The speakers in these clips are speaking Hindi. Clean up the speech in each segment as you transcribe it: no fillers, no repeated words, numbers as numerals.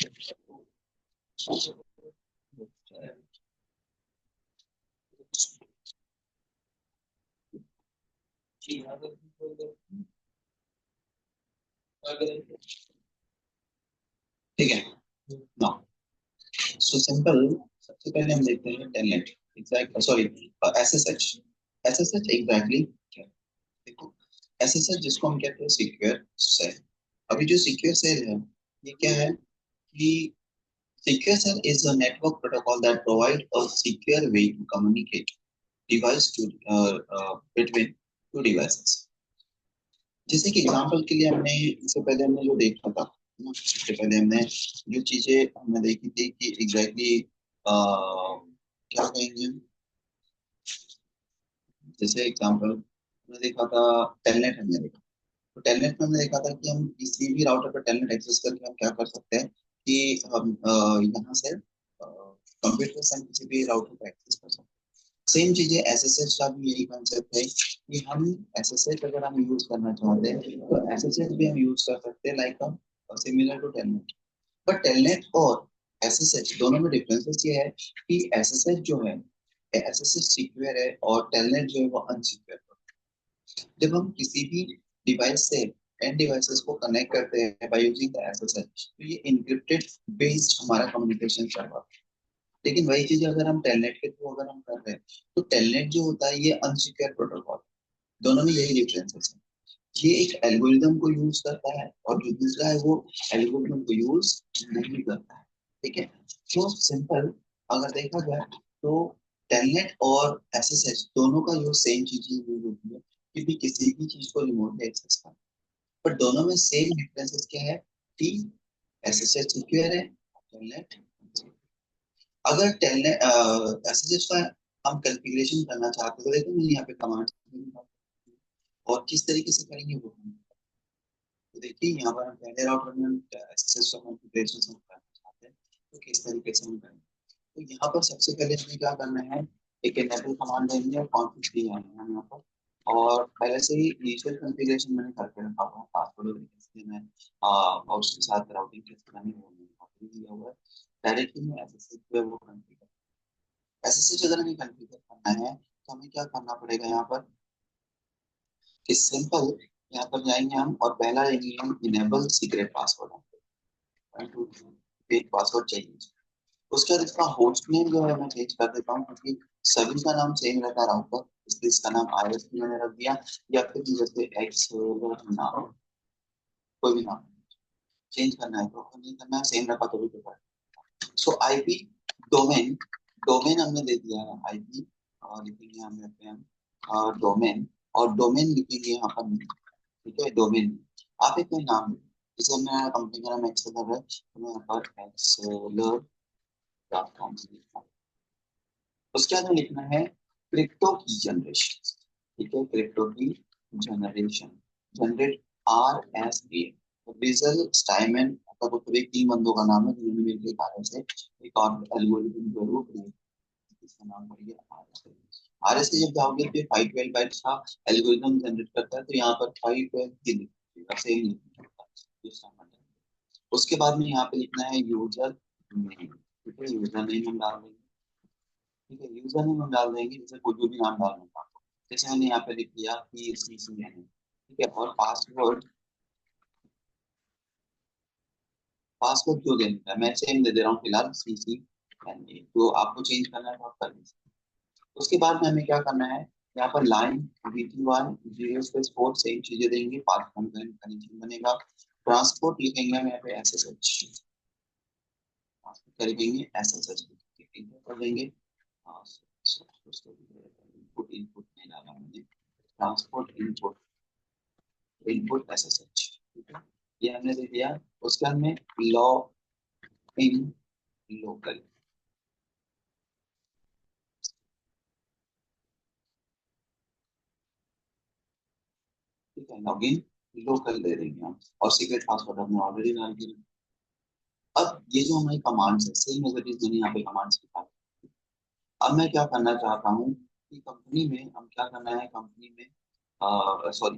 ठीक है ना। So simple. सबसे पहले हम देखते हैं telnet exact sorry SSH. SSH exactly क्या है? देखो, एसएसएच जिसको हम कहते हैं सिक्योर सेल। अभी जो सिक्योर सेल है ये क्या है कि secure shell is a network protocol that provide a secure way to communicate device to between two devices। जैसे कि एग्जांपल के लिए हमने इससे पहले हमने जो देखा था ना, इससे पहले हमने जो चीजें हमने देखी थी कि एग्जैक्टली क्या कहेंगे हम? जैसे एग्जांपल हमने देखा था टेलनेट हमने देखा। तो टेलनेट में हमने देखा था कि हम किसी भी राउटर पर टेलनेट एक्सेस करके हम क्या कर सकते हैं कि हम यहाँ से कंप्यूटर से हम किसी भी राउटर पर एक्सेस कर सकते हैं। सेम चीजें एसएसएच का भी यही कंसेप्ट है कि हम एसएसएच अगर हम यूज करना चाहते हैं तो एसएसएच भी हम यूज कर सकते हैं like similar to Telnet. But Telnet और एसएसएच दोनों में डिफरेंसेस ये है कि एसएसएच जो है एसएसएच सिक्योर है और टेलनेट जो है वो अनसिक्योर है। जब हम किसी भी डिवाइस से एंड डिवाइसेस को कनेक्ट करते हैं बाय यूजिंग द एसएसएच तो ये इनक्रिप्टेड बेस्ड हमारा कम्युनिकेशन चल रहा है। लेकिन वही चीज अगर हम टेलनेट के थ्रू अगर हम कर रहे हैं तो टेलनेट जो होता है ये अनसिक्योर प्रोटोकॉल। दोनों में यही डिफरेंसेस है। ये एक एल्गोरिदम को यूज करता है और जो दूसरा है वो एल्गोरिदम को यूज नहीं करता है। ठीक है। तो सिंपल अगर देखा जाए तो टेलनेट और एसएसएच दोनों का यूज सेम चीजें यूज होती है कि भी किसी भी चीज को रिमोटली एक्सेस करना। पर दोनों में सेम डिफरेंसेस क्या है कि एसएसएच सिक्योर है, टेलनेट। अगर टेलनेट एसएसएच का हम कॉन्फ़िगरेशन करना चाहते हैं तो देखो मैं यहाँ पे कमांड और किस तरीके से करेंगे वो हम। तो देखिए यहाँ पर हम पहले राउटर में एसएसएच का कॉन्फ़िगरेशन हम करना चाहते हैं तो किस तरीके से हम करेंगे। तो यहाँ पर सबसे पहले हमें क्या करना है, एक एनेबल कमांड देंगे और कॉन्फ़िग दिया है हम यहाँ पर। और पहले से ही इनिशियल कॉन्फ़िगरेशन मैंने करके रखा हुआ है, पासवर्ड कैसे देना है और उसके साथ राउटिंग कैसे करनी है वो मैंने ऑलरेडी दिया हुआ है। डायरेक्टली मैं एसएसएच पे वो कॉन्फ़िगर एसएसएच अगर हमें कॉन्फ़िगर करना है तो हमें क्या करना पड़ेगा यहाँ पर कि सिंपल यहाँ पर जाएंगे हम और पहला लेंगे हम इनेबल सीक्रेट पासवर्ड। एक पासवर्ड चाहिए। उसके बाद इसका होस्ट नेम जो है मैं चेंज कर देता हूँ क्योंकि सभी का नाम सेम रहता है राउटर, इसलिए इसका नाम आईएस मैंने रख दिया। या फिर जैसे एक्स नाम, कोई भी नाम चेंज करना है तो नहीं करना है, सेम रखा तो भी बेकार। सो आईपी डोमेन, डोमेन हमने दे दिया है आईपी और लिखेंगे हम रहते हैं डोमेन और डोमेन लिखेंगे यहाँ पर। ठीक है, डोमेन आप एक कोई नाम जैसे मैं कंपनी का नाम एक्सेलर है तो मैं यहाँ पर एक्सेलर डॉट कॉम से लिखता हूँ। उसके बाद में लिखना है क्रिप्टो की जनरेशन। ठीक है, क्रिप्टो की जनरेशन जनरेट RSA। रिजल स्टाइमन का तो एक तीन बंदों का नाम है जिन्होंने मिलकर कार्य से एक और एल्गोरिथम जरूर क्रिएट, इसका नाम पड़ेगा RSA। RSA जब जाओगे तो 512 बाइट्स का एल्गोरिथम जनरेट करता है तो यहाँ पर 512 की लिखिएगा, सेम लिखिएगा। उसके बाद में यहाँ पे लिखना है यूजर नेम। ठीक है, यूजर नेम हम डाल देंगे। ठीक है, यूजर नेम हम डाल देंगे जैसे कोई भी नाम डालने का। जैसे मैंने यहाँ पे लिख दिया कि CC है। ठीक है, और पासवर्ड, पासवर्ड जो देना है मैं सेम दे दे रहा हूँ फिलहाल CC है। तो आपको चेंज करना है तो आप कर दीजिए। उसके बाद में हमें क्या करना है, यहाँ पर लाइन VT1 0/4 सेम चीजें देंगे, पाथ कनेक्शन बनेगा। ट्रांसपोर्ट लिखेंगे हम यहाँ पे SSH, कर देंगे SSH कर देंगे। इनपुट इनपुट नहीं डाला मैंने, ट्रांसपोर्ट इनपुट इनपुट SSH। ठीक है, ये हमने दे दिया। उसके बाद में लॉग इन लोकल। ठीक है, लॉग इन लोकल दे देंगे हम और सीक्रेट पासवर्ड हमने ऑलरेडी डाल दिया। अब ये जो हमारी कमांड्स है सेम एज इट इज मैंने यहाँ पे कमांड्स लिखा। अब मैं क्या करना चाहता हूँ कि कंपनी में हम क्या करना है, कंपनी में सॉरी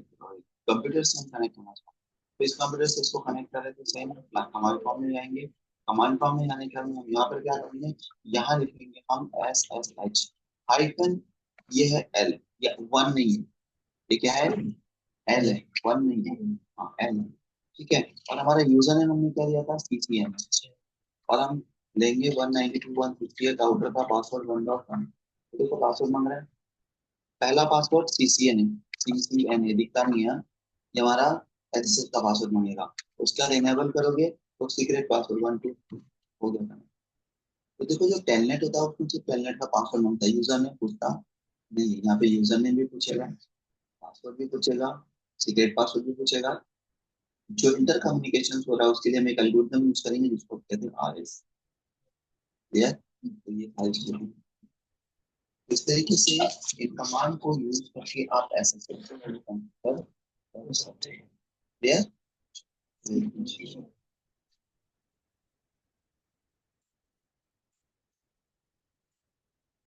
कंप्यूटर से हम कनेक्ट करना चाहते हैं। तो इस कंप्यूटर से इसको कनेक्ट करें तो सेम हमारे फॉर्म में जाएंगे कमांड फॉर्म में आने के बाद हम यहाँ पर क्या करेंगे, यहाँ लिखेंगे हम एस एस एच हाइफन, ये है एल, या वन नहीं है, ये क्या है, एल है, वन नहीं है, हाँ एल है, ठीक है। और हमारा यूजर नेम हमने क्या दिया था, सीसीएम, और हम लेंगे 192.168 राउटर का पासवर्ड 1.1। तो देखो पासवर्ड मांग रहा है, पहला पासवर्ड सीसीएन है, सीसीएन है दिखता नहीं है, ये हमारा एसएसएल का पासवर्ड मांगेगा, उसके बाद इनेबल करोगे तो सीक्रेट पासवर्ड 1 2 हो गया। तो देखो जो टेलनेट होता है उसमें सिर्फ टेलनेट का पासवर्ड मांगता है, यूजर नेम पूछता नहीं, यहाँ पे यूजर नेम भी पूछेगा, पासवर्ड भी पूछेगा, सीक्रेट पासवर्ड भी पूछेगा। जो इंटर कम्युनिकेशन हो रहा है उसके लिए हम एक एल्गोरिथम यूज करेंगे जिसको कहते हैं आरएस, क्लियर। तो ये सारी चीजें इस तरीके से एक कमांड को यूज करके आप एसएसएल कर सकते हैं, क्लियर।